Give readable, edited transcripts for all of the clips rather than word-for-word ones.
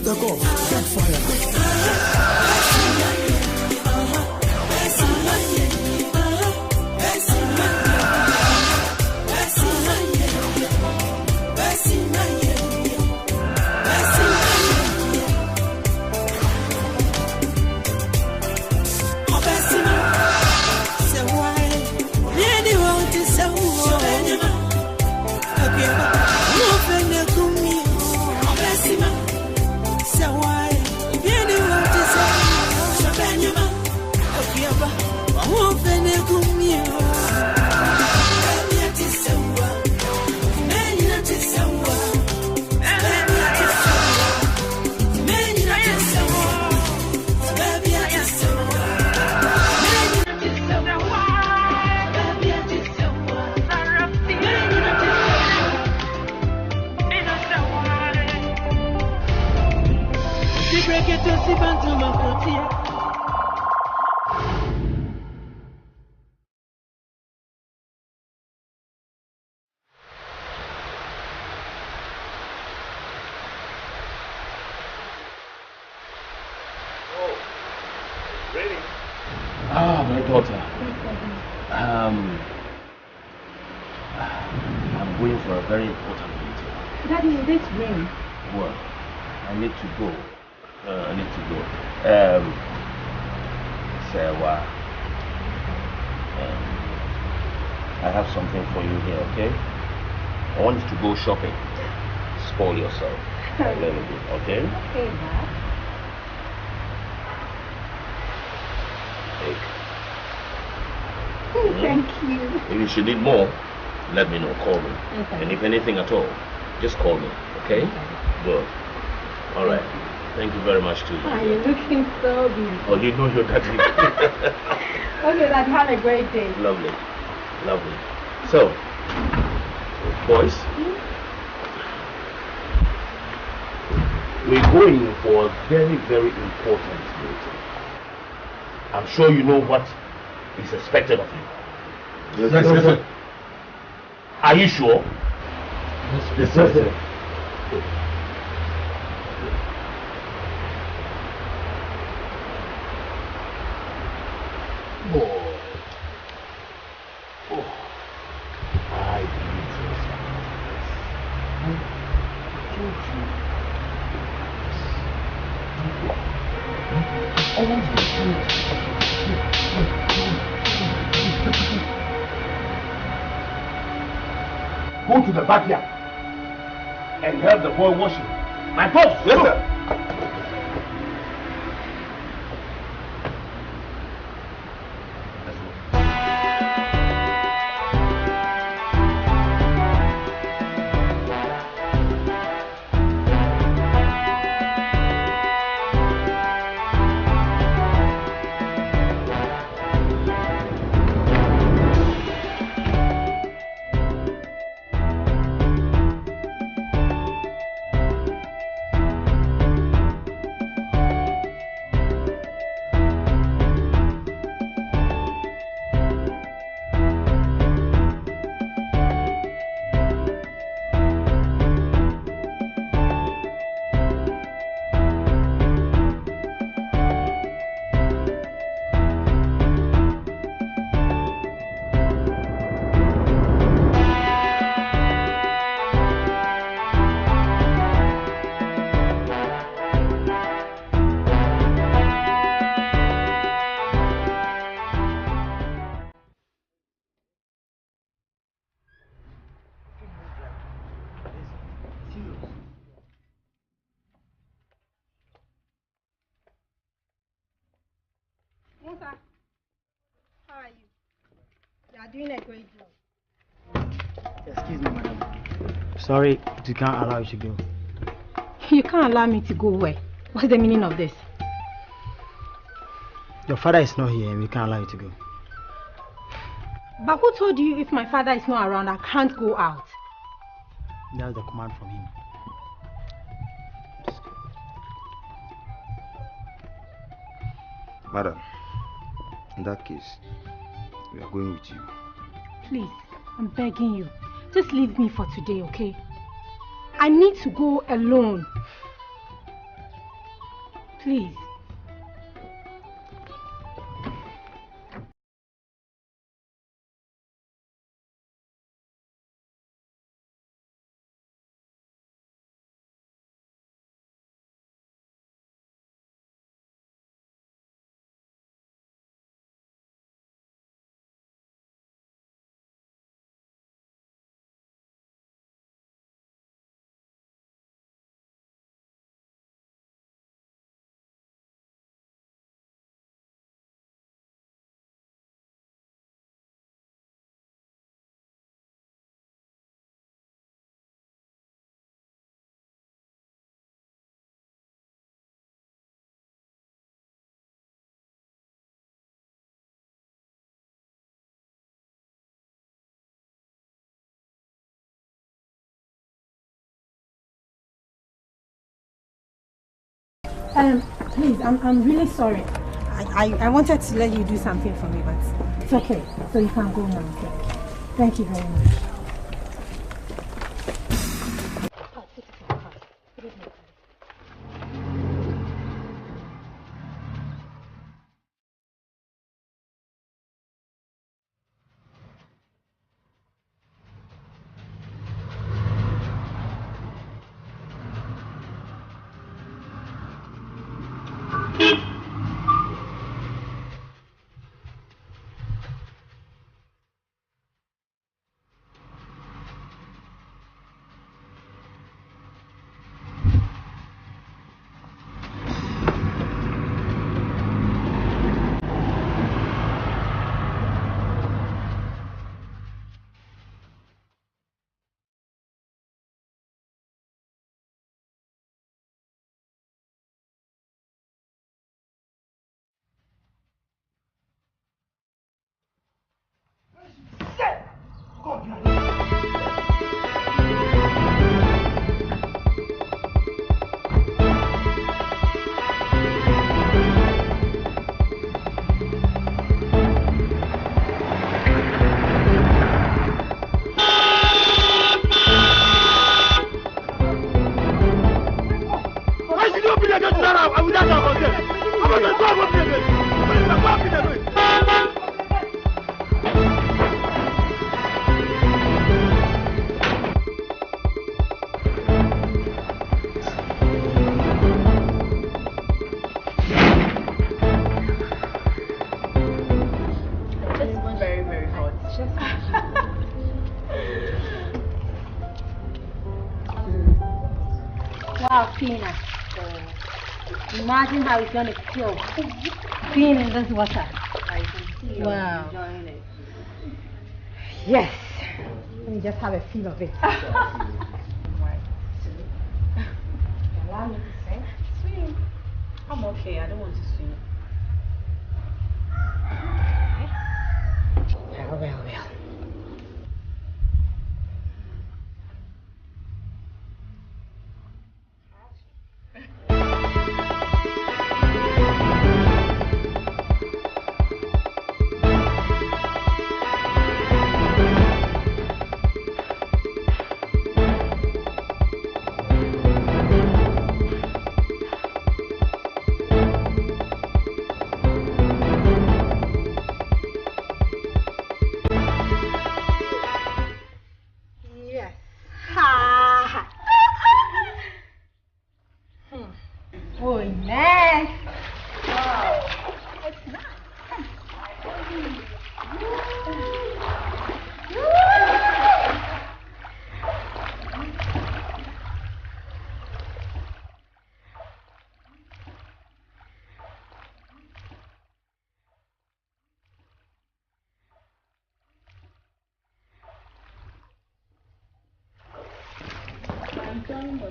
take off. Get fire. Shopping. Spoil yourself a little bit, okay? Okay, Dad. Take. Thank you. If you should need more, let me know. Call me. Okay. And if anything at all, just call me, okay? Good. All right. Thank you very much, too. You're looking so beautiful. Oh, you know you're daddy. Okay, Dad. Have a great day. Lovely. Lovely. So, boys, we're going for a very, very important meeting. I'm sure you know what is expected of you. Yes, sir. Are you sure? Yes, sir. Go to the backyard and help the boy washing. My pops! Yes, sir. How are you? You are doing a great job. Excuse me, madam. Sorry, we can't allow you to go. You can't allow me to go where? What's the meaning of this? Your father is not here and we can't allow you to go. But who told you if my father is not around, I can't go out? That's the command from him. Madam, in that case, we are going with you. Please, I'm begging you. Just leave me for today, okay? I need to go alone. Please. Please, I'm really sorry. I wanted to let you do something for me, but it's okay. So you can go now, okay? Thank you very much. Imagine how it's going to feel being in this water. I can see you enjoying it. Yes. Let me just have a feel of it. Allow me to swim? Swim. I'm okay. I don't want to swim. Well.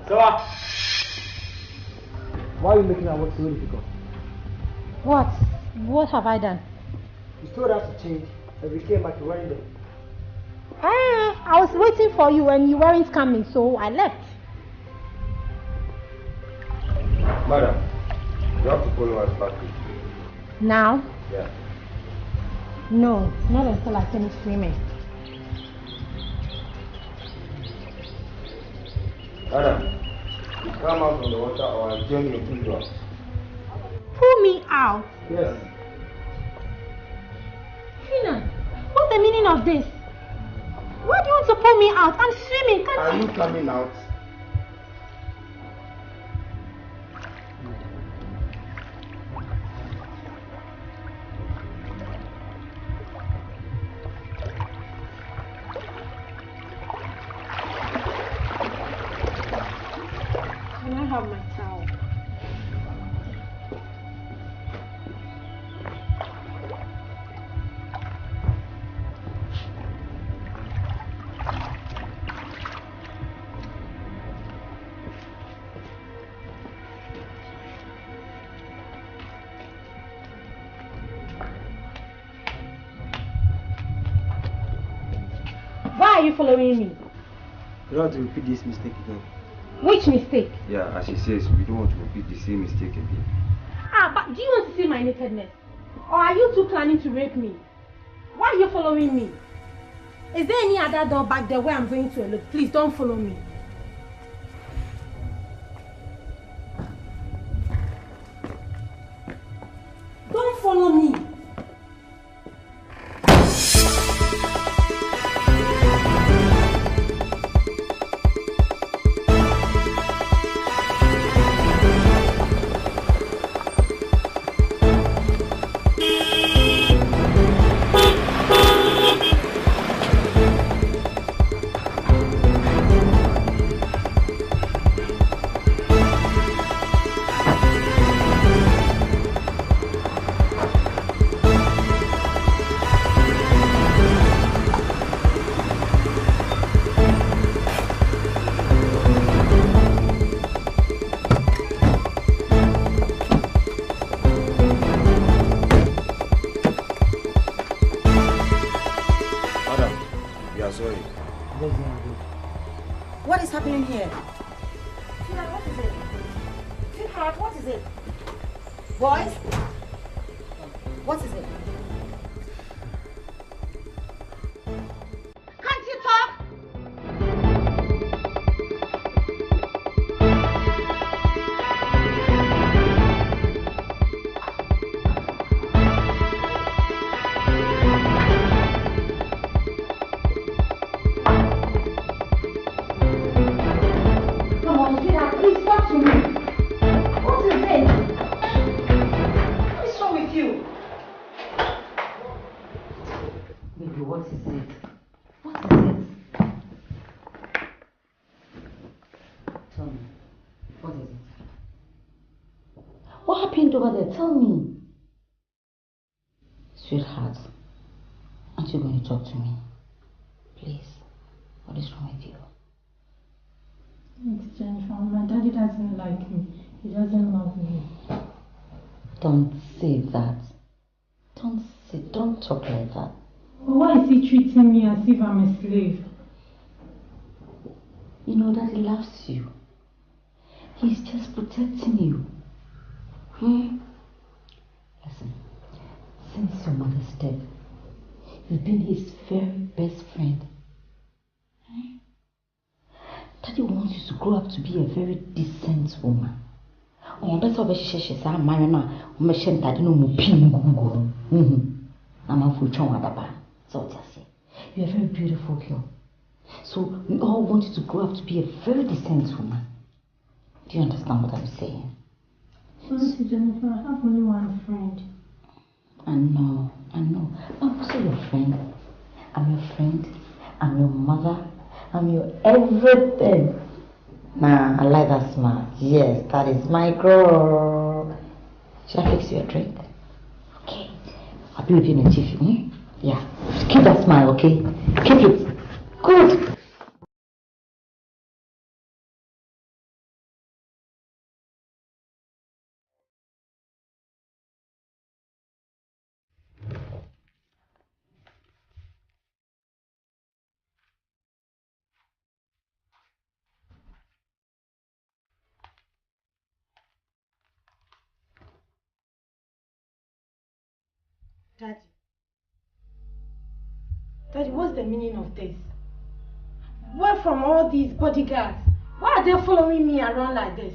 Sarah! Why are you making our work so difficult? What? What have I done? You told us to change, and we came back to wearing them. I was waiting for you and you weren't coming, so I left. Madam, you have to follow us back to school. Now? Yeah. No, not until I finish swimming. Madam, you come out from the water or I'll join your 2 drops. pull me out? Yes. Fina, what's the meaning of this? Why do you want to pull me out? I'm swimming. Are you coming out? Can I have my towel? Why are you following me? You don't have to repeat this mistake again. Which mistake? Yeah, as she says, we don't want to repeat the same mistake again. But do you want to see my nakedness? Or are you two planning to rape me? Why are you following me? Is there any other door back there where I'm going to look? Please don't follow me. Don't follow me. What is happening here? Sweetheart, what is it? Sweetheart, what is it? Boys? What is it? Can't you talk? Come on, sweetheart, please talk to me. What is it? What is wrong with you? Baby, what is it? What is it? Tell me. What is it? What happened over there? Tell me. Sweetheart, aren't you going to talk to me? Please. What is wrong with you? It's Jennifer. My daddy doesn't like me. He doesn't love me. Don't say that. Don't talk like that. But why is he treating me as if I'm a slave? You know that he loves you. He's just protecting you. Listen, since your mother's death, you've been his very best friend. Daddy wants you to grow up to be a very decent woman. Oh, that's how she said, Marina, Mission Tadino Mupin Google. I'm a full chong. So just say, you're a very beautiful girl. So we all want you to grow up to be a very decent woman. Do you understand what I'm saying? Auntie Jennifer, I have only one friend. I know. I'm also your friend. I'm your friend. I'm your mother. I'm your everything. Nah, I like that smile. Yes, that is my girl. Should I fix you a drink? Okay. I'll be with you in a jiffy. Yeah. Just keep that smile, okay? Keep it. Good. Daddy, what's the meaning of this? Where from all these bodyguards? Why are they following me around like this?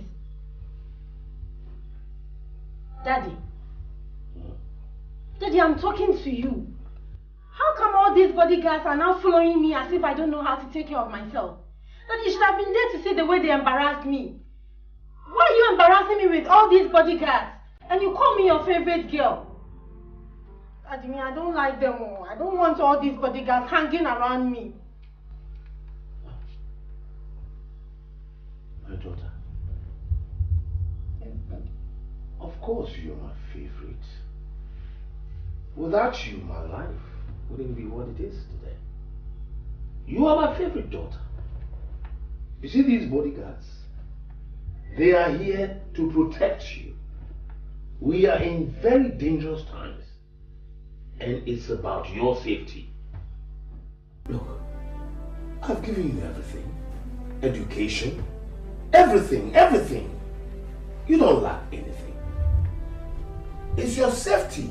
Daddy. Daddy, I'm talking to you. How come all these bodyguards are now following me as if I don't know how to take care of myself? Daddy, you should have been there to see the way they embarrassed me. Why are you embarrassing me with all these bodyguards? And you call me your favorite girl? Daddy, I don't like them all. I don't want all these bodyguards hanging around me. My daughter, of course you're my favorite. Without you, my life wouldn't be what it is today. You are my favorite daughter. You see these bodyguards? They are here to protect you. We are in very dangerous times. And it's about your safety. Look, I've given you everything. Education. Everything. You don't lack anything. It's your safety.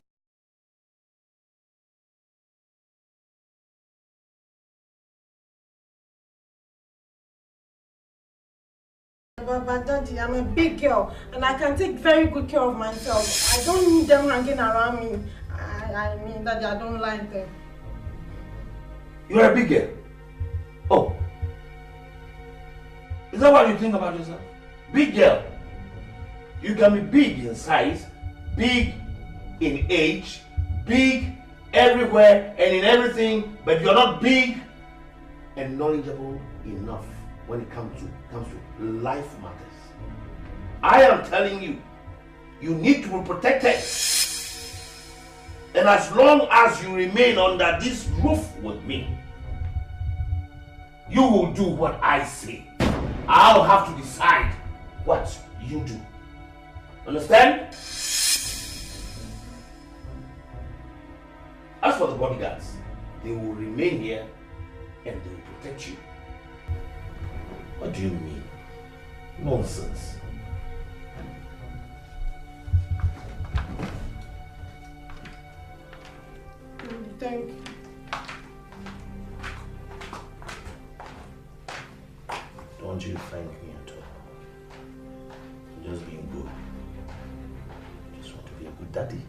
But Daddy, I'm a big girl and I can take very good care of myself. I don't need them hanging around me. I mean, Daddy, I don't like them. You're a big girl. Oh. Is that what you think about yourself? Big girl. You can be big in size, big in age, big everywhere and in everything, but you're not big and knowledgeable enough when it comes to life matters. I am telling you, you need to be protected. And as long as you remain under this roof with me, you will do what I say. I'll have to decide what you do. Understand? As for the bodyguards, they will remain here and they will protect you. What do you mean? Nonsense. Thank you. Don't you thank me at all. I'm just being good. I just want to be a good daddy.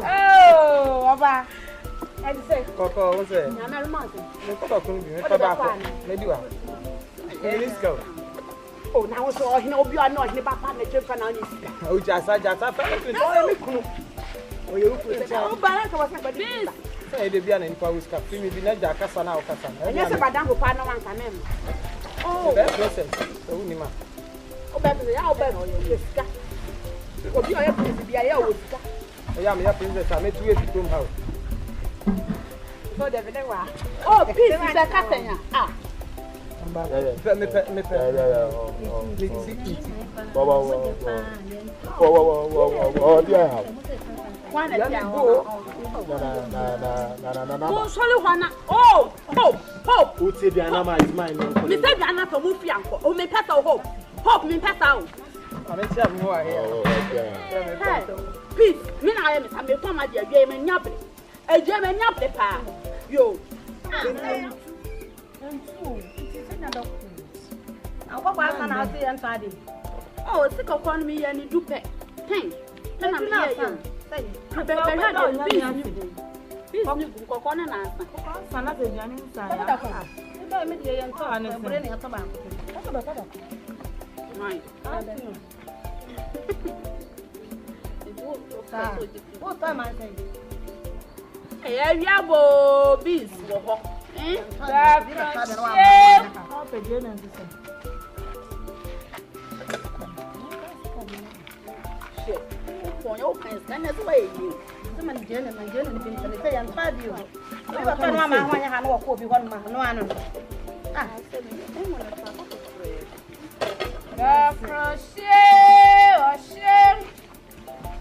Oh, Oba. And say, Coco, what's it? I'm a mountain. Maybe let's go. Oh, now so you know you are not in the back and the trip and on this. Oh, just oh, you put Oh, Baraka was a bit. say the Bian and Paus Capri, maybe not Jacasana or Casana. Yes, but Madame Pano one can name. Oh, that's process. Oh, Nima. Oh, baby, I'll bet on you. Oh, you are to be a year. I am your princess. I met you at the house. So, David, oh, peace is a casting. Ah. Oh, sick of one me and do pet. Thank you. I'm here. What time I say? Hey, you have bees. For your kinds, then that's way you. Someone journey, my journey, and say, I'm proud of you. You are going to have no copy one man, no one. Ah, crochet or shame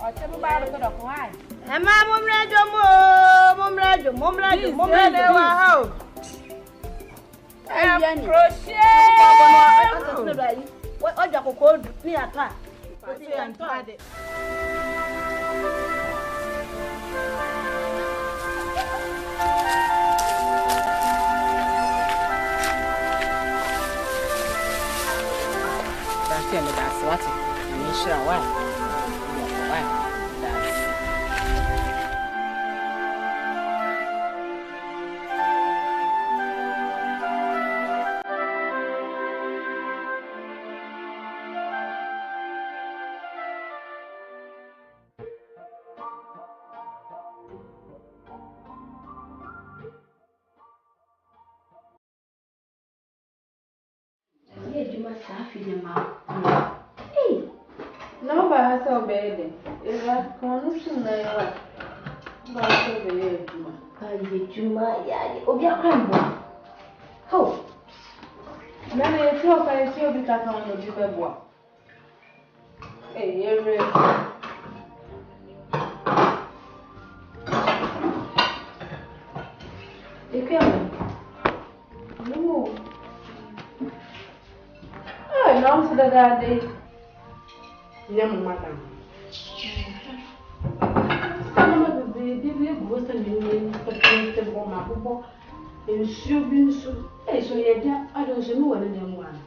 or tell about the dog. Why? And my mom read your mom, crochet. What are you called me a car? I'm tired. That's what it is. Sure, why? Hey, no, but I saw baby. If I can't see my Juma, Obia Crambo. Oh, then it's your face, you'll be cut on the Juma. Hey, you're you can. No. Oh, no, so that day. Young madam. Some of the baby was a new the bomb. And she'll be so. Hey, so yeah, I don't know what them one.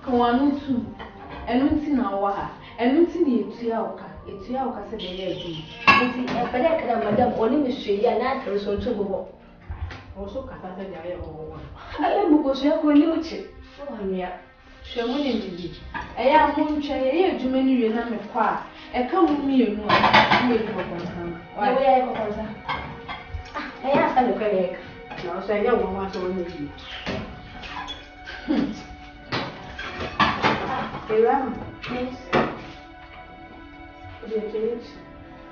Come on, too. And don't see now, and don't see it's Yauka said the lady. But I can madam only she and I was on trouble. Also, Catata, I am because you are going to chip. Oh, yeah. She wouldn't. I am one chair, too many you know, a come with me, you know. Why, I asked a colleague. Now, so I don't want to only you. Hey, Ram, yes.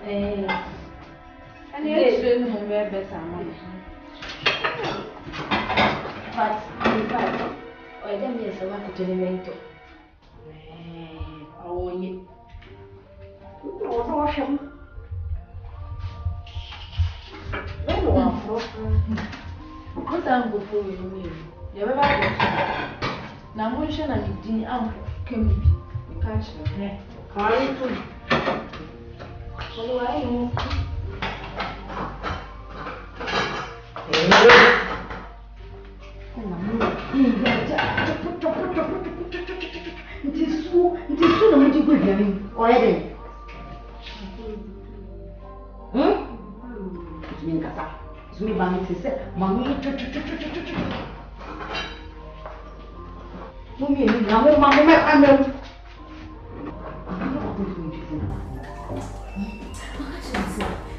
And yes, very better money. But, in fact, I don't know what to do. Oh, you. Oh, him. What's I'm good for you? You ever got now, motion and the came you catch me. How are you? What do I know? It is so, no much good. kasa. So me ba me say mommy Mommy, na mo mama me amem.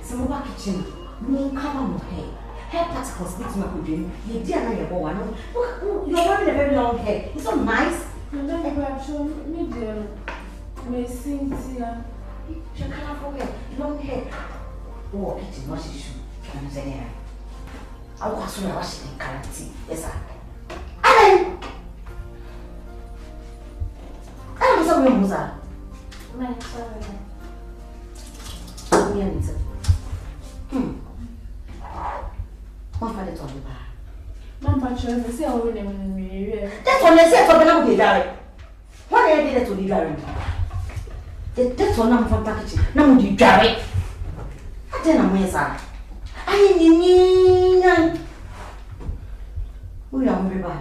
Some back kitchen. No cover no hair. Hair particles bit my dream. You dear na your boy. Look, you're wearing a very long hair. It's so nice. And then perhaps me dear. Me Cynthia. She colorful hair, long hair. Oh, kitchen wash it shoe. I'm saying I was so wash it in karate. Yes, sir. Alan. I'm sorry, Musa. My sorry. What father told you about? Mama, I say I will never. That's what I said for the love of the what I did to the Gary. That's what I'm from packaging. No, you Gary. I tell him, where's that? I need who are we by?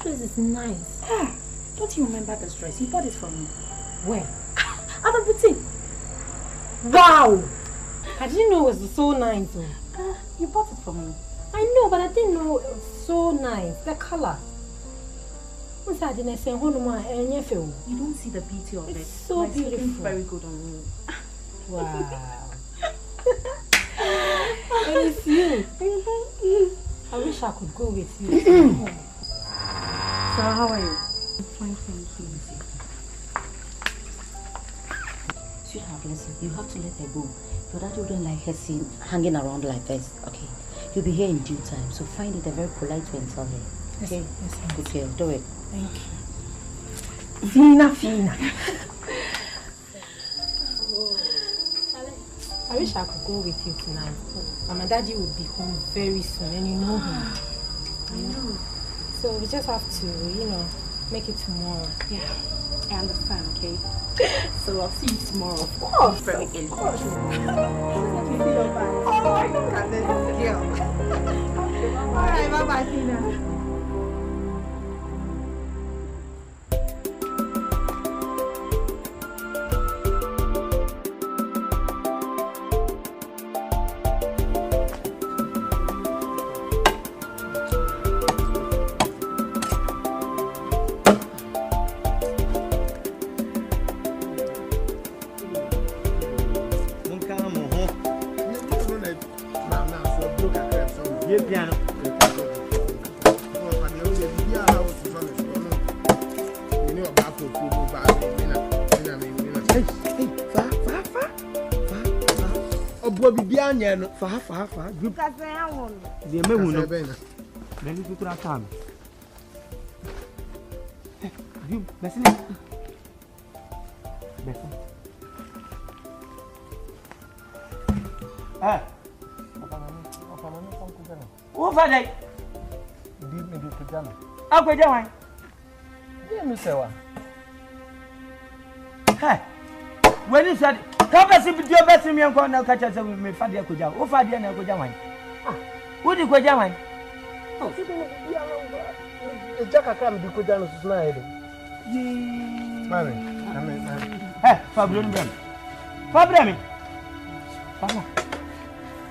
This is nice. Don't you remember this dress? You bought it for me. Where? At the boutique. Wow! I didn't know it was so nice. You bought it for me. I know, but I didn't know it was so nice. The color. You don't see the beauty of it. It's so beautiful. It's very good on you. Wow. And it's you. I wish I could go with you. So how are you? I'm fine, thank you. Sweetheart, listen, you have to let her go. Your dad wouldn't like her seen hanging around like this, okay? You'll be here in due time, so find it a very polite way and tell her. Okay? Yes, Good girl, do it. Thank you. Fina. I wish I could go with you tonight. But my daddy will be home very soon, and you know him. I know. So we just have to, make it tomorrow. Yeah, I understand, okay? So I'll see you tomorrow. Of course. Very early. Of course. Oh, look at this girl. Alright, bye-bye, Tina. Fa. Group. The Mehuno. Then you could have come. You, listen. What are they? Did me to Jana. I'll go down. Dear Miss Ewa. Hey, when you said, come and see your best in your corner, catch us with me, Fadia Kuja. Oh, Fadia and Kujaman. What do you Kujaman? The Jacka come to Kujano's slide. Hey, Fabian. Fabian.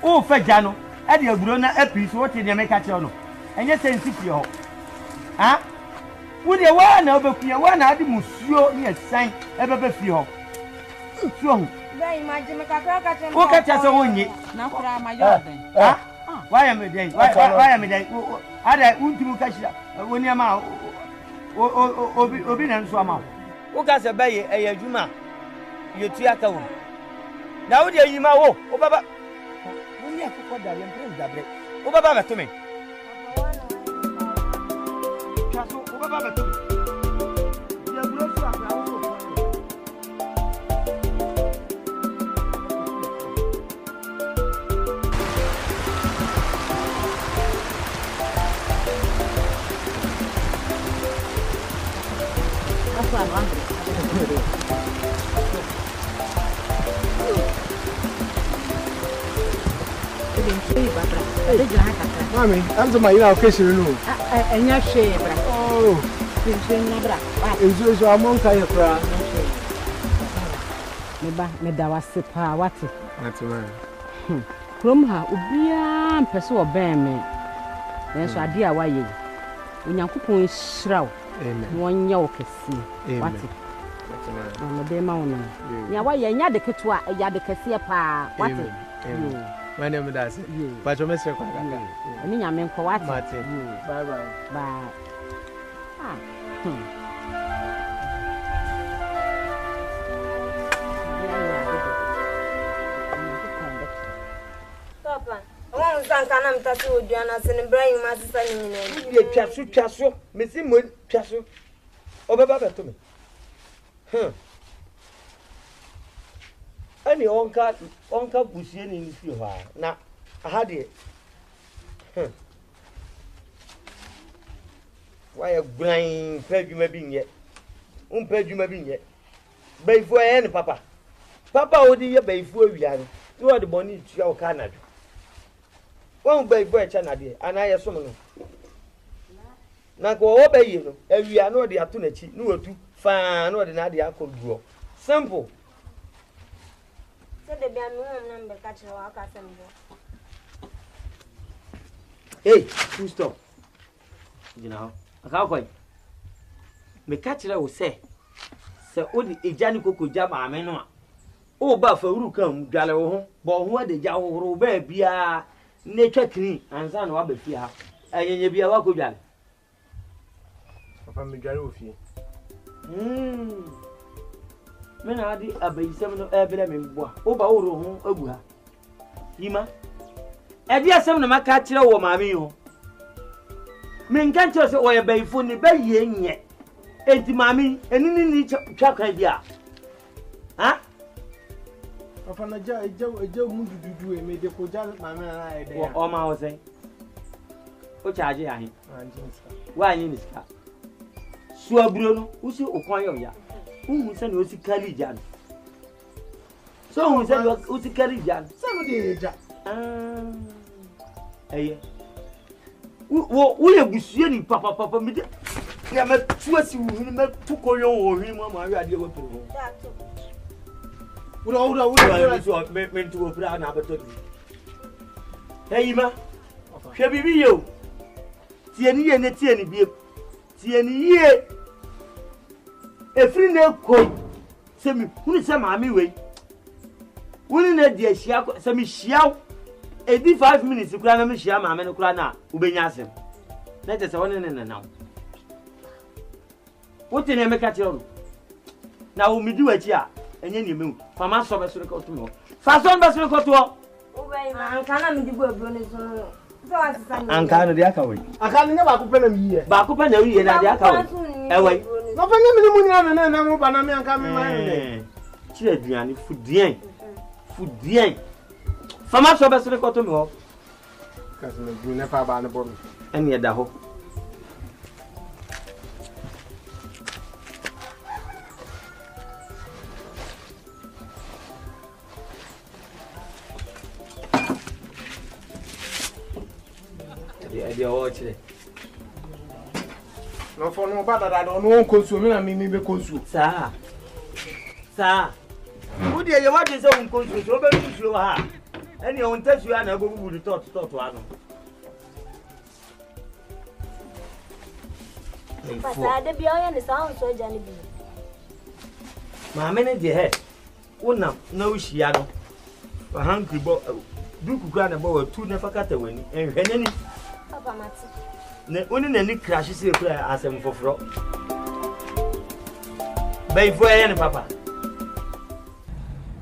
Oh, Fajano. And you're grown up a piece, what did you make at your and you're saying, sit your huh? Would you want to be one of the monsieur near Saint ever feel? So, look at us only. Now for my yard then. Why am I there? Why am I there? I won't do catch when your mouth obedience to a mouth. Who got a bay a Juma? You tear. Now, dear, you ma wo, oh, Baba. When you have to put that in print, that break. Oh, Baba to me. Oh, Baba to me. That's what I want. Mommy, answer my occasion. And your shame. Oh, it's among Kayakra. Meda wase pa wate. That's right. Krom ha obia mpese oben me. Nenso ade a waye. Onyankopon hyiraw. Amen. Wonye okesi. Wate. Na be ma wono. Ya waye nya de keto a ya de kese pa wate. My name is Dasi. But you must record. Ani nyame nko wate. Bye bye. Bye. Ah. Papa, I want to I'm talking with you and I send Brian my sister in Piasso, Missy Moon, Piasso. Obaba to me. Any onka busian in you. Now, I had it. Why a blind peduma being yet? Peduma being yet. Bay for any papa. Papa would be a bay for you. You are the money to your Canada. One bay for a channel, and I assume. Now go obey you. If we are not the opportunity, no two fan or the Nadia could grow. Simple. Said the number catching our castle. Hey, full stop. You know, how quite. Me catch it, I will say. So, all the Ejanico could jam a man. Oh, but for who come, Gallo, but what the Jaw baby are nature clean and son of a fear. And you be a walk with Gal. Papa, me go with you. Men are the abbey 7 of Evelyn Bois. Oh, but oh, Oba. Hima. And yes, some of my catcher or mammy. Men can't just or a bay for the bay yet. And the mammy, and in each chuck idea. Huh? Papa, Joe moved to do a made the Pujal, my man. Or my was saying. What charge I him? Why in his car? Sua Bruno, who see Okoya, who send you to carry Jan. So who said you to carry Jan? 7 days. Hey, we have been Papa, me. Yeah, my trust you, took on your him, my idea what to do. Would all meant to a brown abattoir. Hey, ma, shall be you? Tieni and Tieni be Tieni. A free nail coat. Semi, who is some army way? Wouldn't it dear Shiao, semi Shiao? 85 minutes to cry, Miss Yama, and Ukrana, Ubenyasem. That is one and now. What in a catch on? Now, we do it here, and then you move. From us, over to go to more. Fast on, Basil Cotua. I can't do a bonus. And kind the Akaway. I can't never open a year. Bakupa, no, you're not the Akaway. Away. No, for no, and I'm Banana coming. Children, food, bien. From us, over to the Cotomo. Because you never ban a bomb. And yet, the hope. No, for no better, I don't know, consuming, I mean, maybe consume. Sir, who did you want his own consume? So, you are. And you won't touch you and I go to talk to one. But the beyond is sound so Johnny. My manager head. Oh, no, she had a hungry boy. Do grant about 2 never cut away. And any Papa Matty. Only any crashes as him for fraud. By for any papa.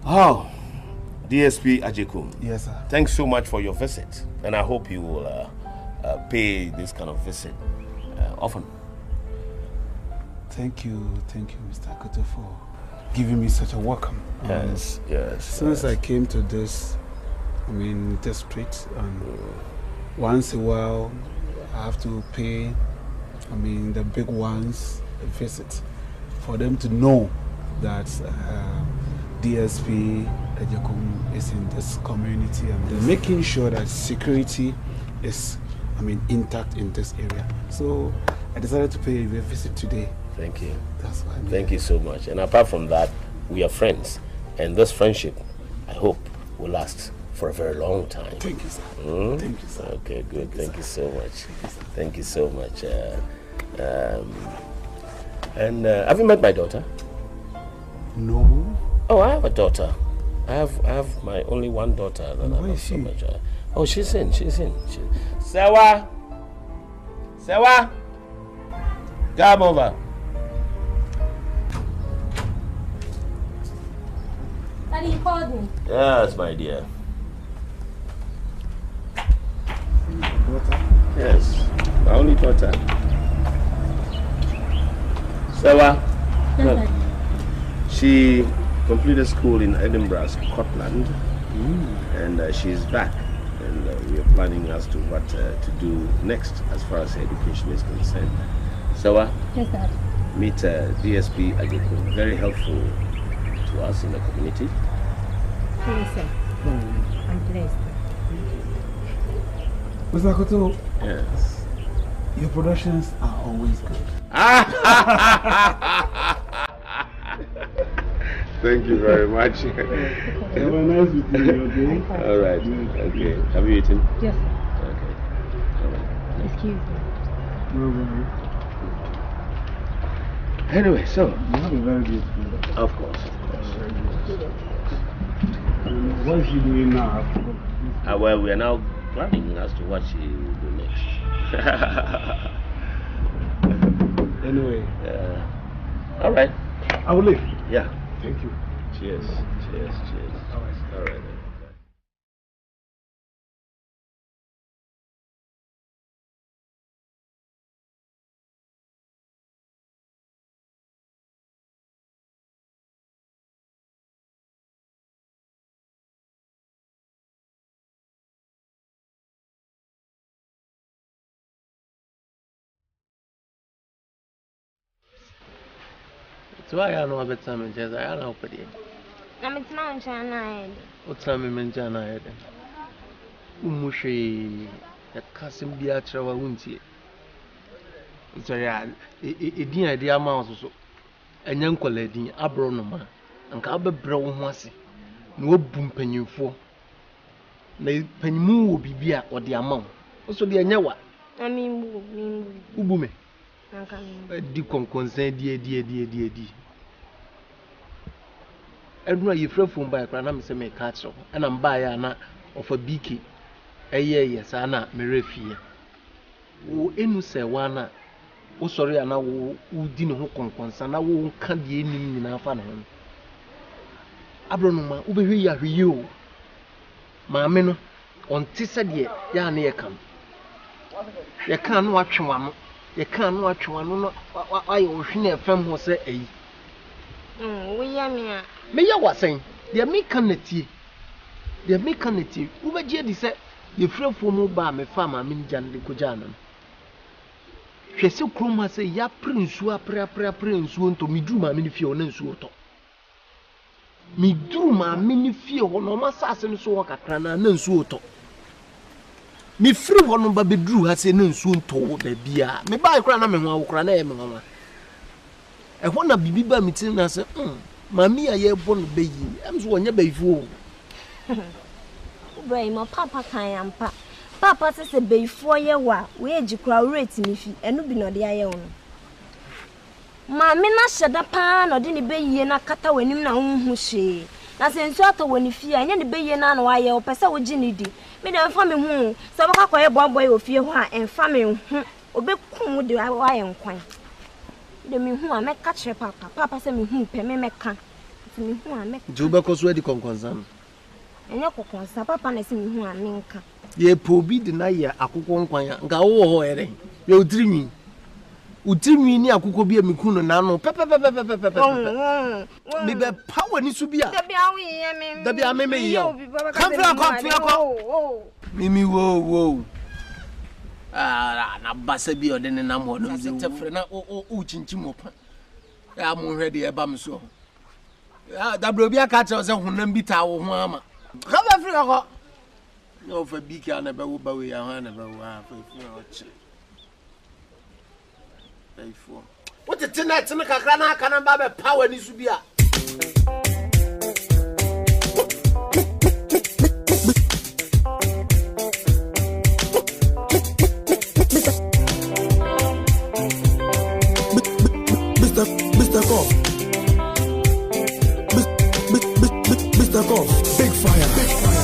Oh, DSP Ajekum. Yes, sir. Thanks so much for your visit, and I hope you will pay this kind of visit often. Thank you, Mr. Koto, for giving me such a welcome. Yes. Since I came to this, district, once a while, I have to pay, the big ones a visit for them to know that DSP Ajekum is in this community and making sure that security is, intact in this area. So I decided to pay you a visit today. Thank you. That's why. Thank you so much. And apart from that, we are friends. And this friendship, I hope, will last for a very long time. Thank you, sir. Thank you, sir. Okay, good. Thank you so much. Thank you so much. And have you met my daughter? No. Oh, I have a daughter. I have my only one daughter. Where is she? Oh, she's in. Sewa! Come over. Daddy, you called me. Yes, my dear. Daughter? Yes, my only daughter. Sewa. Yes, She completed school in Edinburgh, Scotland, and she's back. And we are planning as to what to do next as far as education is concerned. Sewa. Yes, Dad. Meet DSP Ajiko, very helpful to us in the community. Yes, sir. I'm blessed. Mr. Koto, Yes. your productions are always good. Thank you very much. Have a nice meeting, okay? All right. Okay. Have you eaten? Yes, sir. Okay. All right. Excuse me. No worries. Anyway, so. You have a very good food. Of course. What is she doing now? Well, we are now planning as to what she will do next. Anyway. All right. I will leave. Yeah. Thank you. Cheers. All right. So I know about some jazz. I know for you. I'm not trying. What's some mention? Umushi, a cousin be a travel wunty. So, yeah, it didn't idea mouse so. And young lady, Abronoma, and Cabba Brown Massy. No boom penny for. The penny will be beer or the amount. Also, the Anyawa. I mean, Ubume. Deacon concern, dear. Everyone you from by Cranam say me catch up, and I'm by Anna of a beaky. A year, yes, Anna, Merefia. Oh, enu say one. Oh, sorry, Anna, who didn't hook concern. I won't can't be any in our fan. Abronoma, Ubi you. Mamma, on Tissa dear, Yan come. You can't watch one. You can't watch one. I wish near from was a. we are Me ya was saying, they make canity. They make canity. Uber Jedi said, you feel for mobile, me farmer, Minjan de Kujanan. She so chroma say, ya prince, prince, won't to me do my mini fiona suoto. Me do my mini fio, no assassin so work at Crana, no suoto. Me free one baby drew has a nun soon told the beer. Me buy Crana, or Crana, mamma. I want to be by me till I say, Mammy, I have one baby. I'm so on your baby fool. Bray, my papa can Papa says a bay 4 year wa, where you crowd rating if you and be not the iron. Mammy, not shut up pan or didn't be in a cutter when you know who she. Nothing shorter when you fear any bay and why your person with Ginny did. Made a family home, so I quite a boy of fear and family or be cool with the iron coin. The me who I make catch papa. Papa said me who pay me make can. Me who I make. Juba cause where the concern. And your concern, papa, and I see me who I mean. Ye pobi deny ya akukon kwanya. Nga wo ere. Ye dreaming. Udrimi ni akuko bi amikuno na no. Pepe. Me be power ni subia. Da bia we ye me. Da bia me ye. Come. Mimi wo. Na basa bi odene na mo no ze tefre na o chinchim opa ya mo hwede e ba me so da bro bi aka che se honam bi ta wo ho ama ka ba Africa ko no fa bi ka na ba wo ba we ya ha na ba wo ha fa fi o che What the tonight in the Kakana can buy power needs to be a Mr. Koff. Mr. Koff. Big fire. Big fire.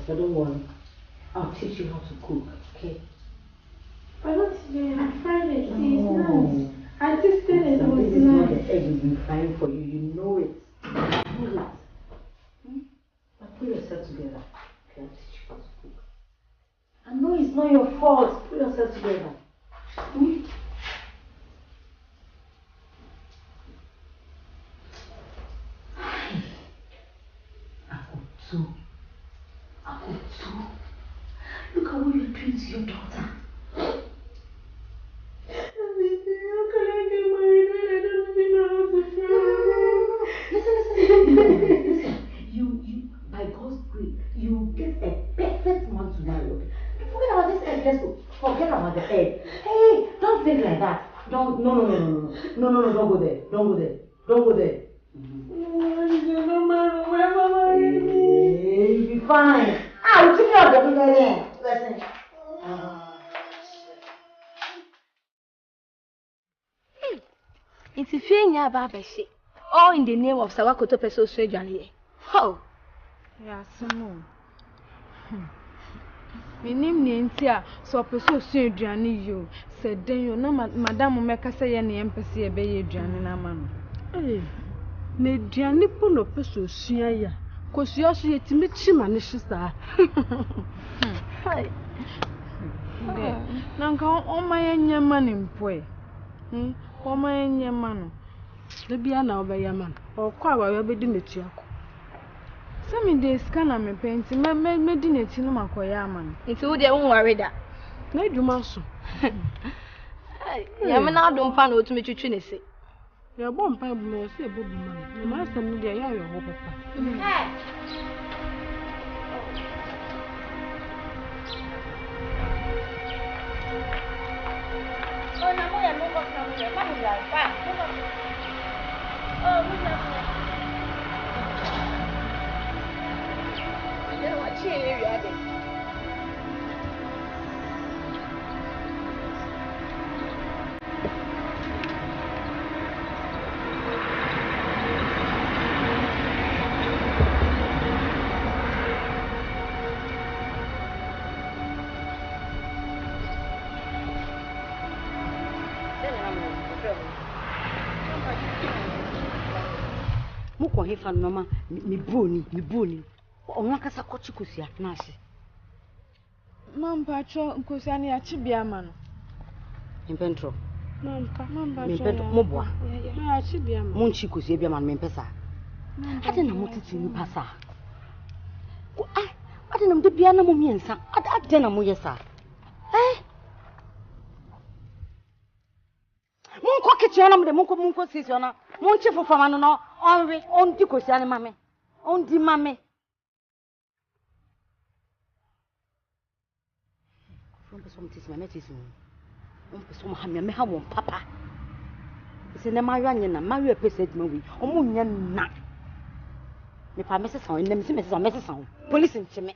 So don't worry. I'll teach you how to cook, okay? But not today. I fried it. See, it's nice. I tasted it. It was This is nice. what the egg has been frying for you. You know it. You know it. But put yourself together. Okay, I'll teach you how to cook. I know it's not your fault. Put yourself together. Look at what you're doing to your daughter. Listen. You, by God's grace, you get a perfect man to marry. Okay? Forget about this egg. Let's go. Forget about the egg. Hey, don't think like that. No, don't go there. Don't go there. Hey, you'll be fine. I'll take care of the bigger again. Listen. It's a thing ya baba say. All in the name of Sawakoto Peso Sejani. How? Yeah, some my name Nintia, so Peso Sejani you said, then you know, Madame Meka say any embassy a bay Janina man. Eh, Nediani Polo Peso Sia, cause you also yet meet him and she's there. Nanka on my young man in Pue. Oh, my young man. The Biana by your man, or Kawa will be Dimitiako. Some days can I me painting, me dinner to no Makoyaman. It's all their own worry that. No, you must. Yamana don't find out to me to Trinity. Your bomb pipe will say, Bobby man. The master media, your hope. Muko hefa noma mi broni. Onwa kasa kochi kosia na ase. Mamba cho nkosia ne achi bia ma no. Impentro. Mamba cho. Impentro mobwa. Na achi bia ma. Munchi kosia bia ma no mempesa. Ade na motiti ni pasa. Ko ade na mde bia na mo miensa. Ade na mo yesa. Munko kitchen na mde munko sisi ona. Munchi fofama no onwe ondi kosia ne mame. Ondi mame. From some tis my medicine. Some hammer me have one papa. It's in the Mariana, Mario Pesset movie. Omunya na. Me pa Mrs. Sound, and Mrs. Sound. Police in Chime.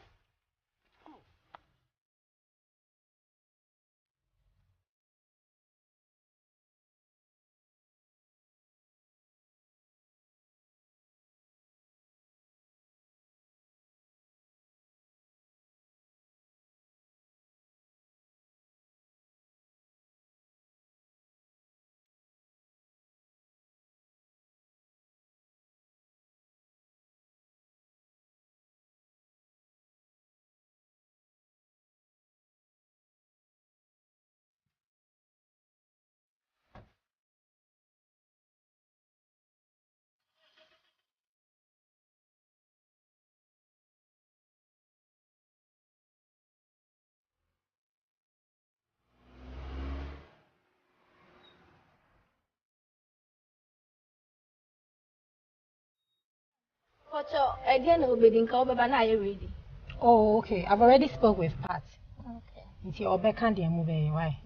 Oh, okay. I've already spoke with Pat. Okay. It's your can't move why?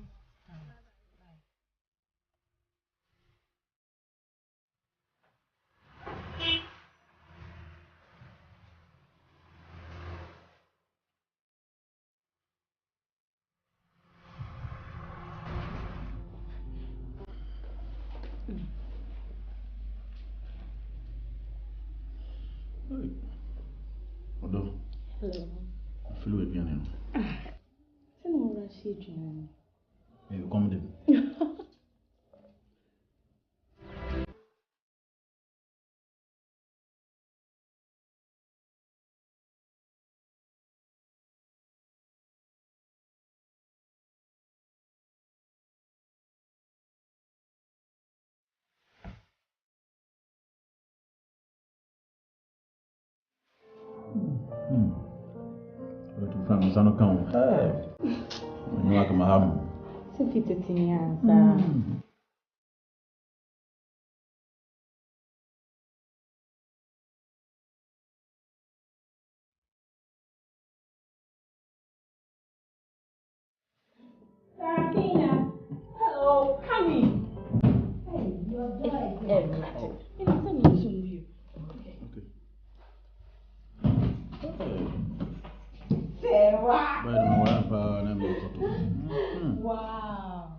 Hello. I feel like you're you come in. From Sanokam. You are come home. Sarafina. Hello, honey. Hey, you're wow. Wow.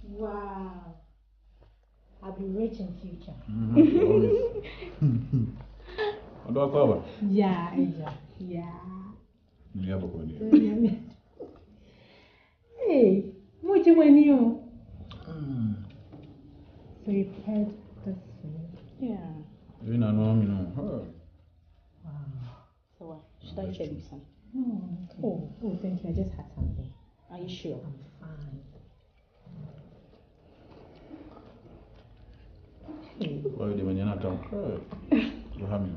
Wow. I'll be rich in future. Yeah. Hey, what you when you? So you've heard this thing? Yeah. You know, Wow. So what? Should I tell you something? No. Oh, thank you. I just had something. Are you sure? I'm fine. Okay. Why do you not talk? You have me.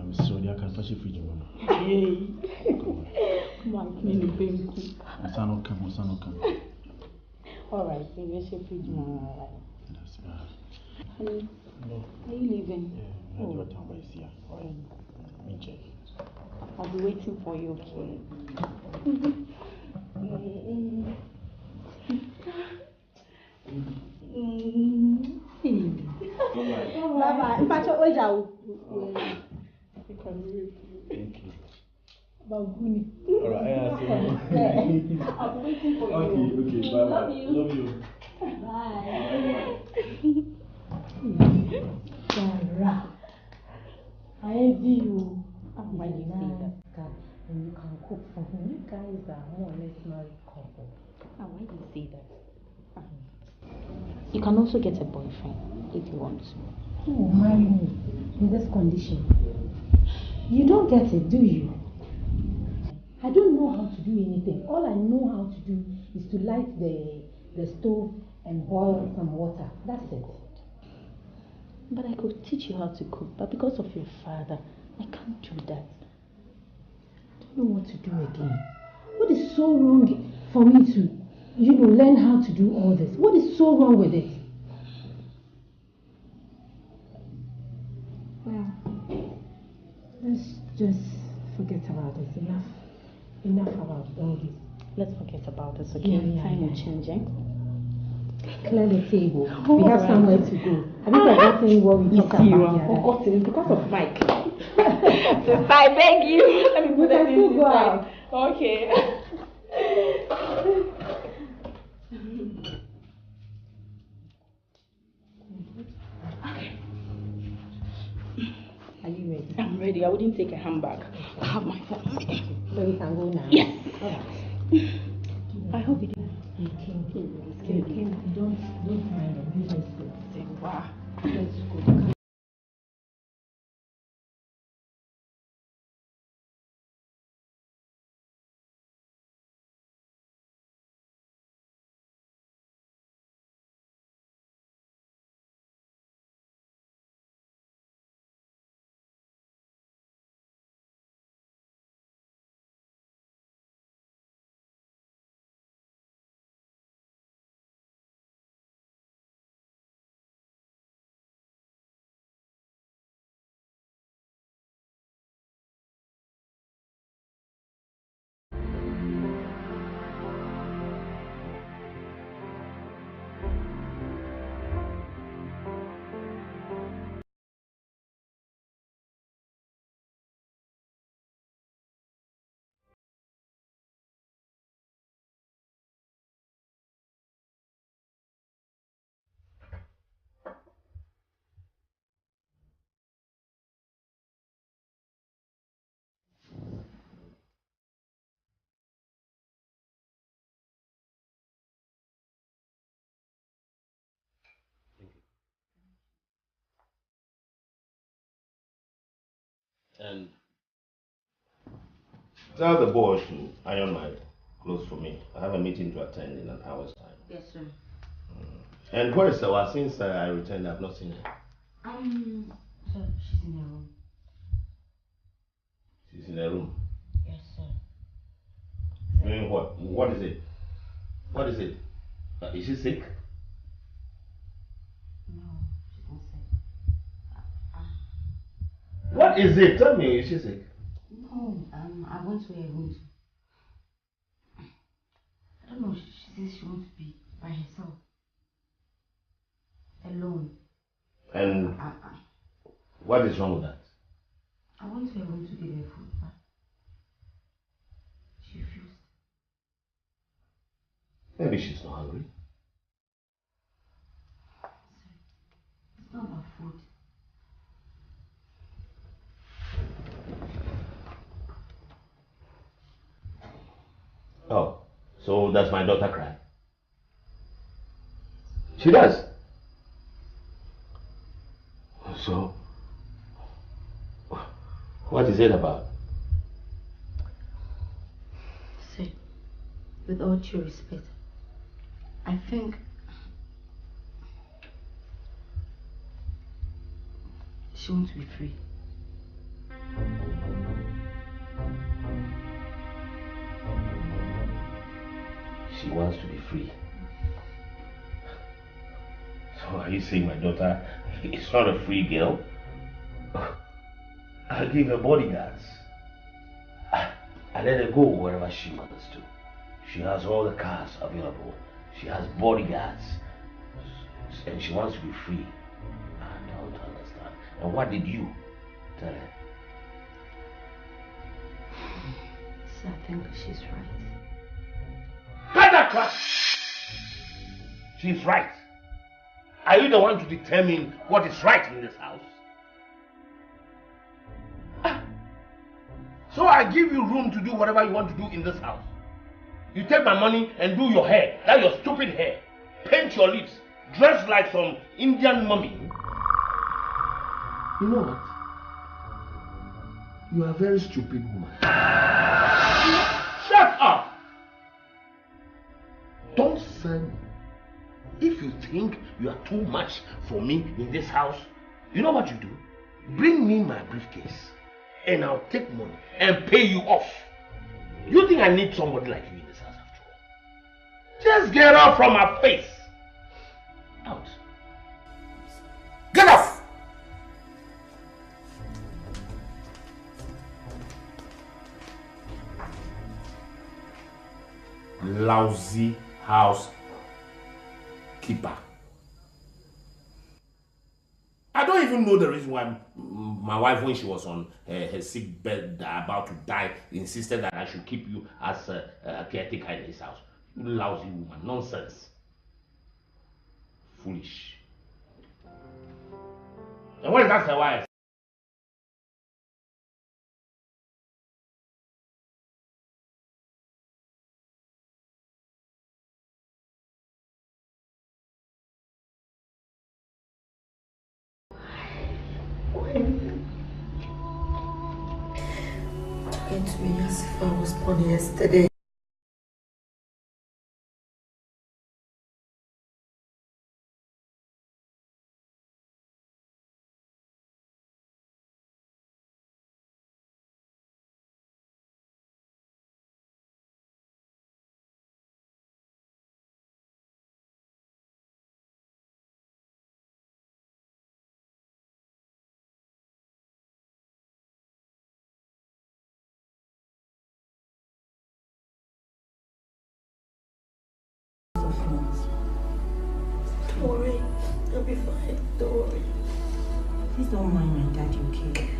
I'm sorry, I can't touch you for you. Hey. Come on, baby. Son come. All right, so we should feed you. That's bad. Honey, are you leaving? Yeah, I do a time by BESIA. Let me check. I'll be waiting for you, okay? Bye-bye. Thank you. Baguni. All right, I see you. I'm waiting for you. Okay, bye-bye. Love you. Bye. Sarah, I envy you. Why do you say that? guys are more or less married couple. Why do you say that? You can also get a boyfriend if you want to. Who will marry me in this condition? You don't get it, do you? I don't know how to do anything. All I know how to do is to light the stove and boil some water. That's it. But I could teach you how to cook, but because of your father, I can't do that. I don't know what to do again. What is so wrong for me to, learn how to do all this? What is so wrong with it? Well, let's just forget about it. Enough about all this. Let's forget about this, okay? Time will change, eh? Clear the table. We have somewhere to go. Have you forgotten what we talked about? You have forgotten because of Mike. Sister, I beg you. Let me put that in go out. Okay. Are you ready? I'm ready. I wouldn't take a handbag. I have my phone. So we can go now? Yes. All right. I hope you did. You came. Don't mind them. You just go. Wow. Let's go. And tell the boys to iron my clothes for me. I have a meeting to attend in an hour's time. Yes, sir. And where is Sawa? Since I returned, I've not seen her. Sir, she's in her room. She's in her room. Yes, sir. Doing what? What is it? What is it? Is she sick? No, she's not sick. What is it? Tell me, is she sick? No, I went to her room. I don't know, she says she wants to be by herself. Alone. And what is wrong with that? I went to her room to give her food, but she refused. Maybe she's not hungry. It's not about food. Oh, so does my daughter cry? She does. So, what is it about? See, with all due respect, I think she wants to be free. She wants to be free. So are you saying my daughter is not a free girl? I give her bodyguards. I let her go wherever she wants to. She has all the cars available. She has bodyguards. And she wants to be free. I don't understand. And what did you tell her? So I think she's right. Cut that crap! She's right. Are you the one to determine what is right in this house? So I give you room to do whatever you want to do in this house. You take my money and do your hair, that your stupid hair. Paint your lips, dress like some Indian mummy. You know what? You are a very stupid woman. Shut up! Don't sell me. If you think you are too much for me in this house, you know what you do? Bring me my briefcase and I'll take money and pay you off. You think I need somebody like you in this house after all? Just get off from my face. Out. Get off! Lousy house keeper. I don't even know the reason why my wife, when she was on her sick bed about to die, insisted that I should keep you as a caretaker in this house. You lousy woman. Nonsense. Foolish. And what is that her wife? Talking to me as if I was born yesterday. Don't worry, I'll be fine. Don't worry. Please don't mind my daddy, okay?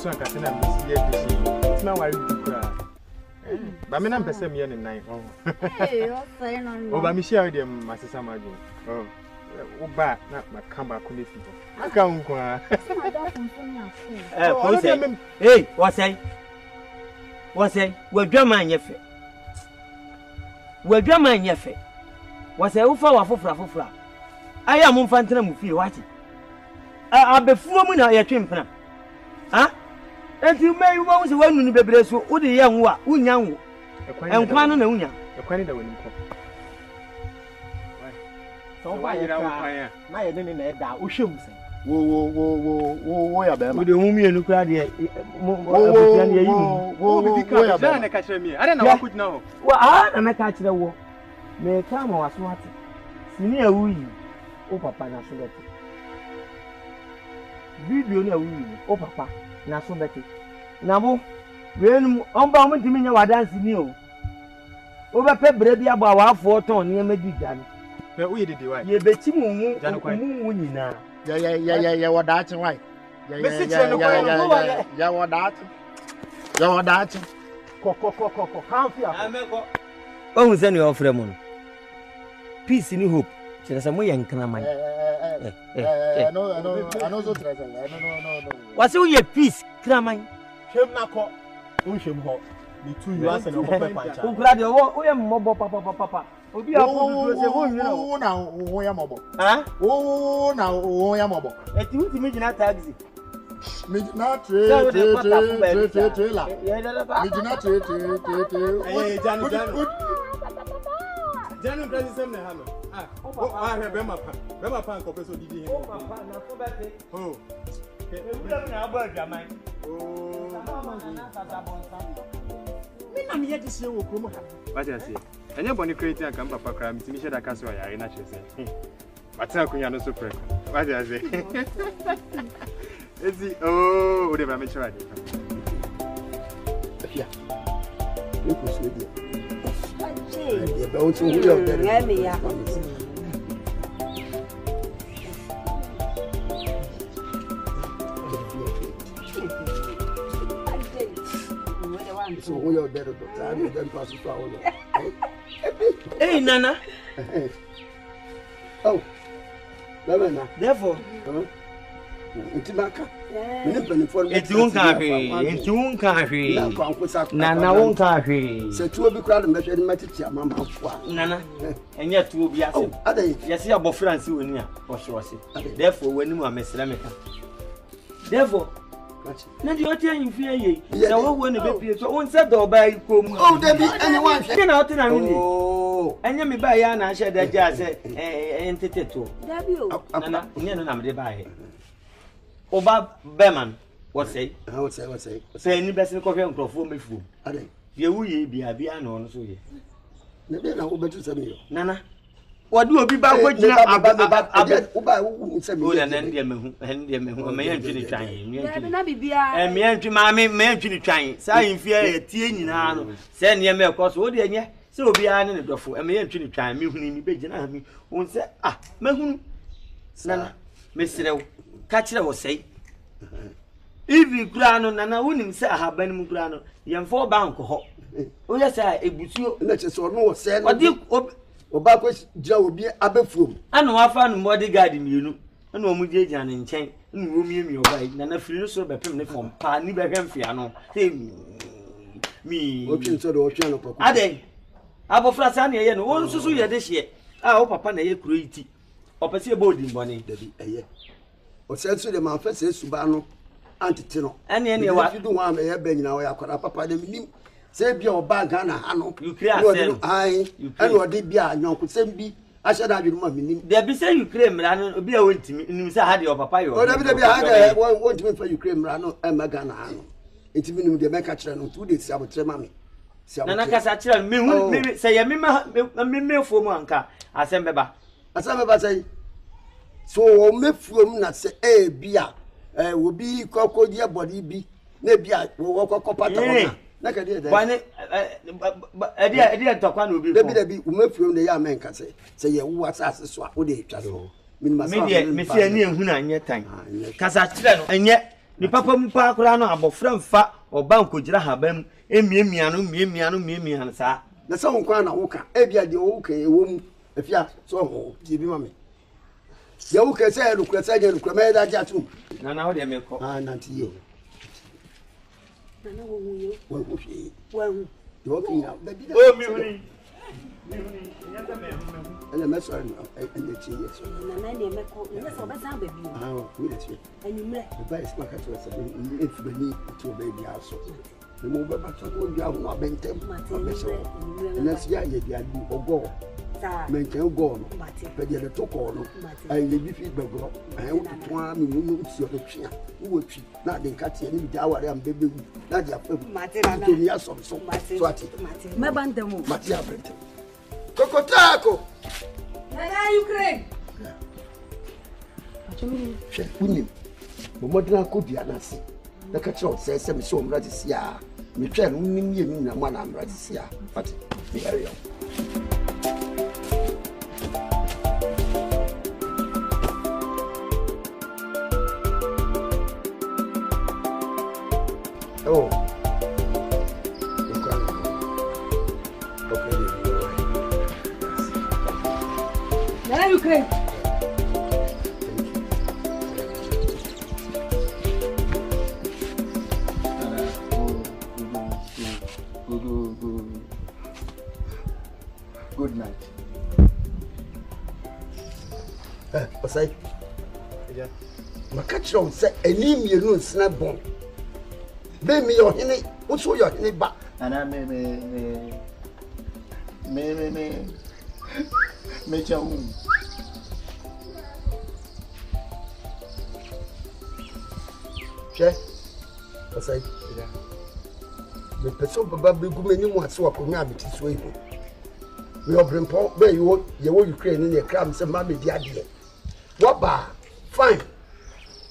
So I can it's now I do cry. But I'm person me in night. Hey, what's saying on? Oh, but me share with them, my sister Margin. Oh, back, not my comeback on the feet. I can't go. Hey, what's say? What's say? We're drama in your face. We're drama in your face. What's say? Ufa, fufra. I am Umfantina Mufi, what? I'll be full moon out your trim. Huh? And you may want to one in the baby, so would the young one, Unyan, and Quan and Unya. A quantity that will come. So why you don't fire? My enemy, that Ushum say. Whoa, with the woman and look at the catch me. I don't know what could know. Well, I'm a catch the war. May come or swat. Senior we, oh, papa, na so better. Video near we, oh, papa. Na so beti nabo when omba mo timi nya wadanse ni o oba pe bre bia bo awafo ton ne ma diga no pe wo ye dede wai ye beti mu nyina ya wadache wai ya wadache ko kanfi ameko ohun se ni ofre mo no peace ni hope chere se mo ye nkana man no so treasure no wase wo ye peace kraman shem na ko shem ho ni tu you answer no papa pancha ukra de wo ye mmobo papa obi afu se wo nwira wo na wo ya mobo ha wo na wo ya mobo eti wuti mi jina taxi mi na tre la mi jina tre Janu Brazil sem na ha no. Ah, o ahwe be ma pa nko peso didi hin. O papa na so bete. Oh. E wura na agba adwaman. Oh. Mi na me ye dise wo kromo ha. What you say? And your body creating a camp papa crime, Timmy Shada Castle, I naturally say. But I couldn't so pray. What did I say? Is it? Oh, whatever, I'm sure I did. Yeah. You could see it. The boats will be out there. So we are better, but I didn't pass it out. Hey, Nana. Oh, therefore, it's back. It's one coffee. It's one coffee. Nana won't coffee. So two of the crowd measured my mamma. Nana, and yet two will be as yes, you are friends who near or sure. Therefore, when you are Miss Lameka. Therefore, now you're telling you, so when the baby won't set or buy home. Oh, there be anyone out in a minute. Oh, and you may buy an answer that just entity too. Nana, you know, I'm the buy. Oba Beman, what say? I would say, say any best coffee and for me food. You will be a piano, so ye. Nana, what do you be back with you about and then may entry trying. And me entry, mammy, may entry trying. Say, fear a teen, send your milk cost, what do so be an in the door, and may entry trying, me who need me, won't say, ah, Mahun, Nana, Mr. Catcher will say. If you crown on and I wouldn't say I have been crown, young 4 bank. Oh, yes, I would you let us or no say what you or backwards Joe will be a before. I know I found bodyguard in you, and no Mujan in chain, and room you right, and a few so by permanent from Pani Bergamfiano. Me, watching so the ocean of Ade. Abo Flasania, and one so you this year. I hope upon a creative. Opposite boarding money, a year. Or says to the man first says Subano, Antitino. And any what you do want me a bang now, I call papa the minim. Say be your bag, Hannah, you create I, and what did be a young could send be. I said, I didn't want me. There be say you claim Rano, be a wait to me, and you had your papa. Or never be I want me for you claim Rano and Magana. It's been the Macatran on 2 days, I would say, Mammy. Nanaka, me say, a mimmer for Manka, I send Beba. As I say. So me from na say eh bia will be koko dia body bi na bia wo koko pata na na ka dia da bane dia tokwa na obi ko da bi me from na ya men ka say ye wo asase so a wo de twa so me see ani ehunu anye tan kasa kire no enye ni papa mu pa akura no abofra mfa oba nkogira habam emiemiano sa na so nkwa na wo ka e bia de wo ka e wo mu afia so ho ti bi ma me you can say, look at the Cremeda Jatu. Now, they make not you. Well, walking out. Oh, me. And the mess and the cheese. And you met the best market if we need to baby also. The move back to go down, not bent them. And that's the idea or go. Maintain go, but the toco, I live feedback. I want to try me, your option. Who would she not then cut any dower and baby? That's your favorite. Yes, so much. My bandam, Matia Brenton. Cocotaco. Ukraine. Winning. Modern could be an answer. The catcher says, I'm so ready to see. Me try winning you in one I'm ready to see. But the area. Oh, okay, Ukraine. Good night. What's that? Yeah. My catch on say any me snap bomb. Me your hini, what's your hini back? And I me chow. Che, what's that? The person probably go many more so I could not be this way. We are bring pop, where you Ukraine in your cram, some mammy, the idea. What bar? Fine.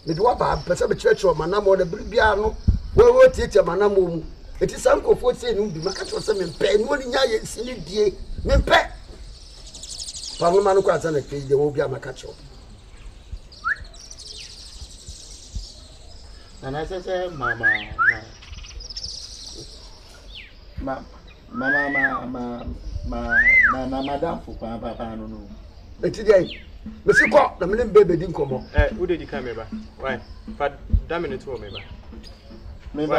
With what bar, Pesaba Church or Manamo, the Bribiano, where will teach a Manamo. It is Uncle for saying, you make us some pen, one in your silly day, Mimpe. Pamano Kazan, there will be a macacho. And I said, Madame for Papa, no. But today, Mr. Cock, the million baby didn't come up. Who did you come over? Why? But damn it, told me. Maybe,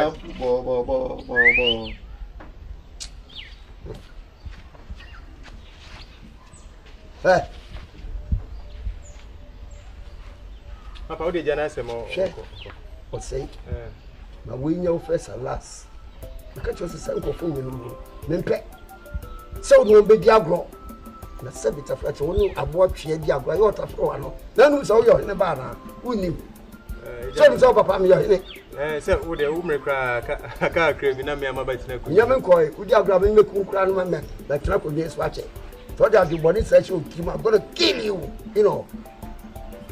Hey. Papa, what did you say more? What say? But we know first and last. The country was a sample for you. Mimpe. So no be diagro. Na se bita flat wonu abo twe diagro yo ta fro ano. Na nu so yo ne ba na. Unim. So ni so papa me yo ne. Se wo de wo mrekra aka krebi na me amaba tina ku. Nyame nkoy, wo diagro me meku kra no me. Na tira ko dey swache. So that the body says you kill I'm going to kill you know.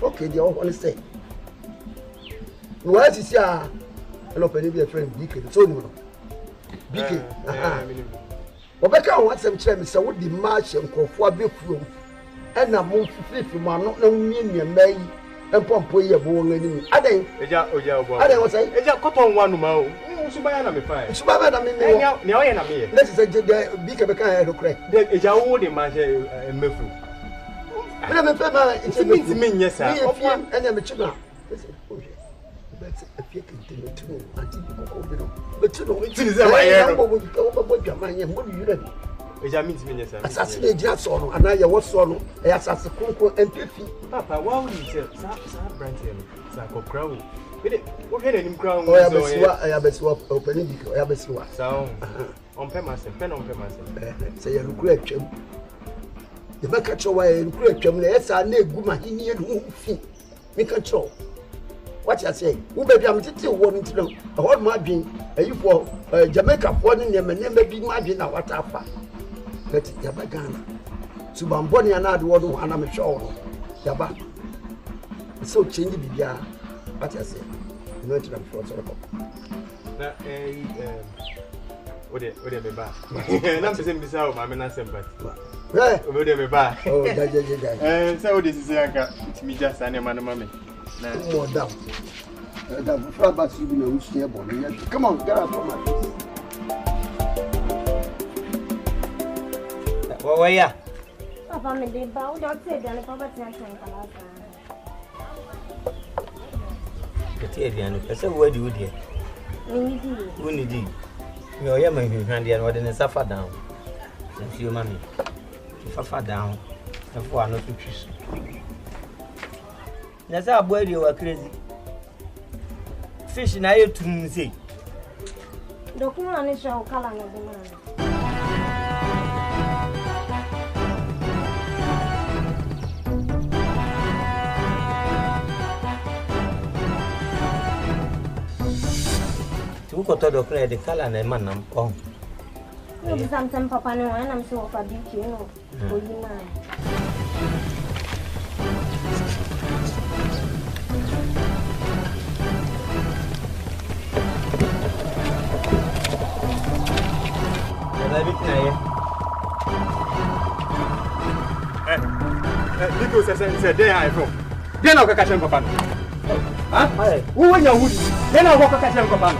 Okay, they all want to say. Why is this here? Hello, penny be a friend, BK. So you know. BK. Obeka on what's some chairman, so what the march and call for a big room. And I'm moved to flip from my not knowing me and May and Pompo your bone enemy. I think, I don't say, it's a cotton one mouth. Subayana me fine. Subayana me, no, I am here. Let's say, BK Becan, correct. There's a old image and Mefu. I never pay my it's yes, sir. And I'm a children. But if you continue to know, I think you go over. But you know, it is a way what your mind and what do you ready? It means me, yes, assassinate just on, and I was on, I assassin and Piffy. Papa, why would you say, Branton, Sako Crow? What had him crown? I have a swap opening, I have a swap. Sound on Pemas and pen on Pemas. Say, you great chum. The back catch away and great chum, yes, I need Guma, he near who feet. Me control. What I say, who baby, I'm still wanting to know. A whole margin, a you for Jamaica, one in them and never be margin now. What I find. Let it Yabagana. Subamboni and I want to and I'm sure. Yaba. So change the jar. What I say, you know, I'm sure. What are me back? I'm the same beside my men, but what are me back? Oh, so this is me just an man, mammy. More down. That Frabas, you know, which near body. Come on, get out from my face. Where ya? Papa, me did bow, don't say that. Papa, I said, where do you dear? We need you. Your yammer, handy and what in a suffer down. Since you, mammy, suffer down, and for no pictures. That's how boy you are crazy. Fish in air to say. Document is your color of the man. To go to the color and a man. Oh, something Papa, no, and I'm so for BQ, you know, for you, man. Nico said, there I go. Then I'll catch him, Papa. Huh? Who when you're wood? Then I'll walk a catch him, Papa.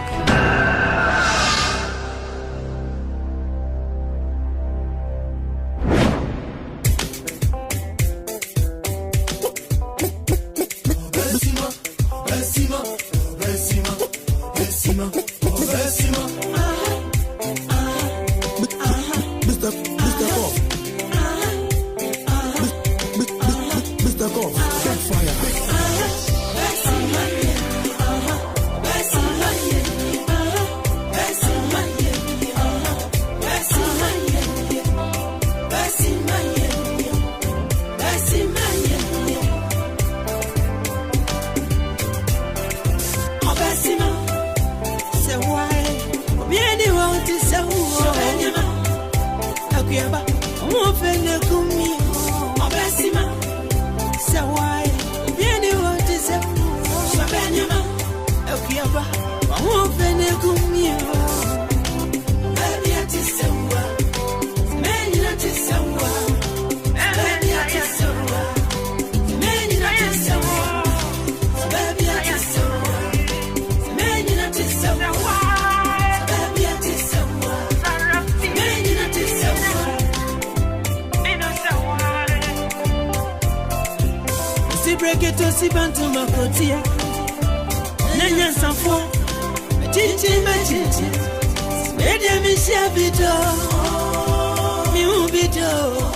Breketo si bantu makotia. Nanya sanfo. Chichi machichi. Media mi shabito. Mi ubito.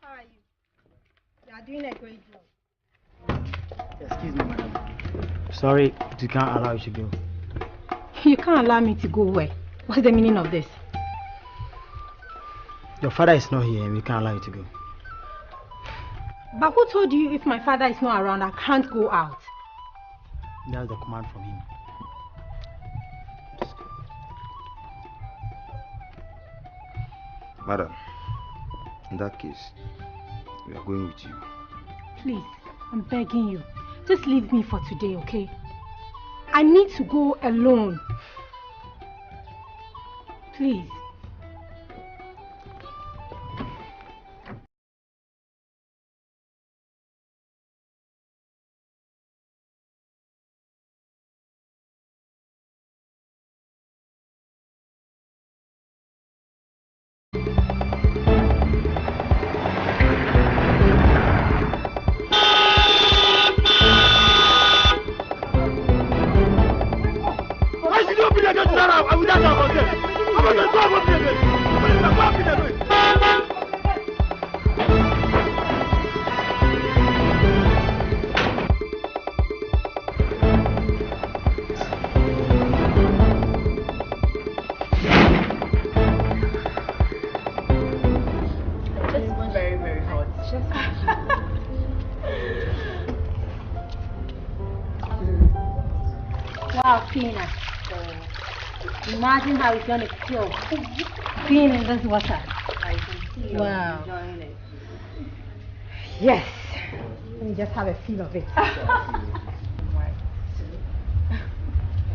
How are you? You are doing a great job. Excuse me, madam. Sorry, we can't allow you to go. You can't allow me to go where? What's the meaning of this? Your father is not here and we can't allow you to go. But who told you if my father is not around, I can't go out? That's the command from him. Madam, in that case, we are going with you. Please, I'm begging you. Just leave me for today, okay? I need to go alone. Please. Wow, Tina. Imagine how it's going to feel being in this water. Wow. Enjoying it. Yes. Let me just have a feel of it.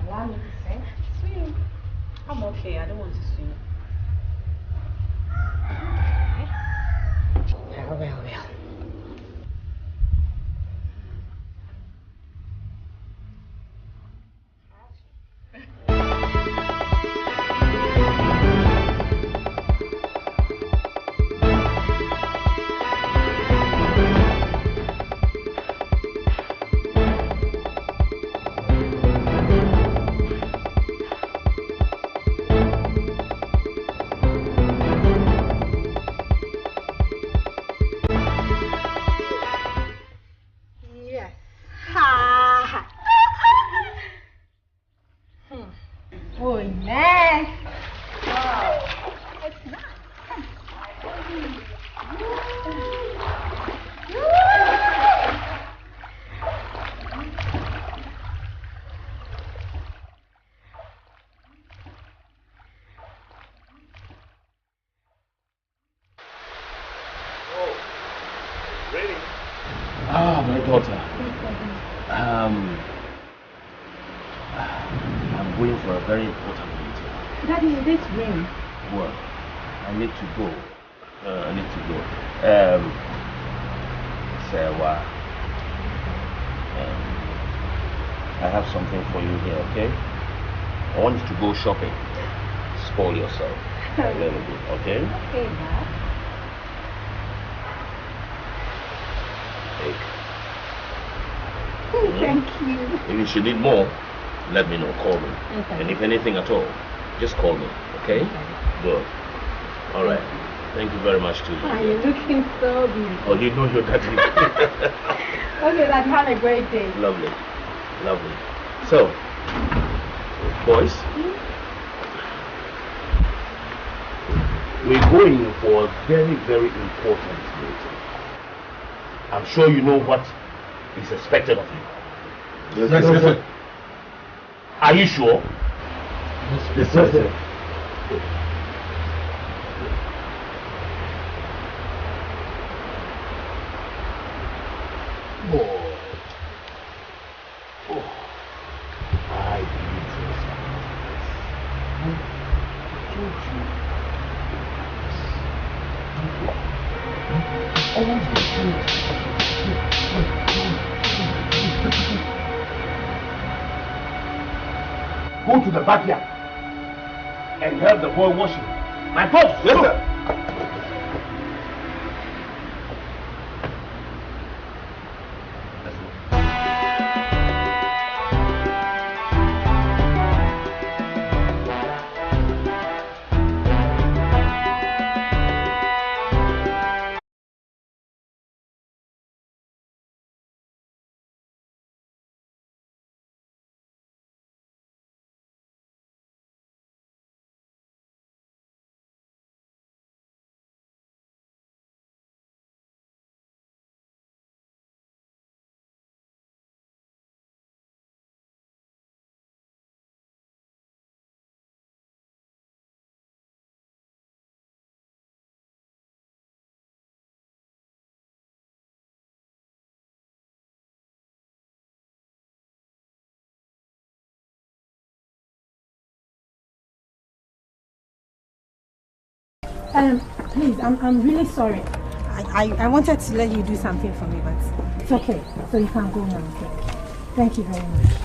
Allow me to swim. Swim. I'm okay. I don't want to swim. Well. Oh, nice. Wow. It's nice. Ready? Ah, my daughter. I'm going for a very important meeting. Daddy, this rain. Well, I need to go. Sarah, I have something for you here, okay? I want you to go shopping. Spoil yourself a little bit, okay? Okay, Dad. Thank you. If you should need more, let me know. Call me. Okay. And if anything at all, just call me, okay? Good. All right. Thank you very much, too. Oh, you're looking so beautiful. Oh, you know your daddy. Okay, Dad, have a great day. Lovely. Lovely. So, boys, we're going for a very, very important meeting. I'm sure you know what is expected of you. Yes, sir. Are you sure? Yes, sir. I didn't trust you. I told you. Always the truth. Go to the backyard and help the boy washing. My post. Yes, sir. Please, I'm really sorry. I wanted to let you do something for me, but it's okay. So you can go now. Thank you very much.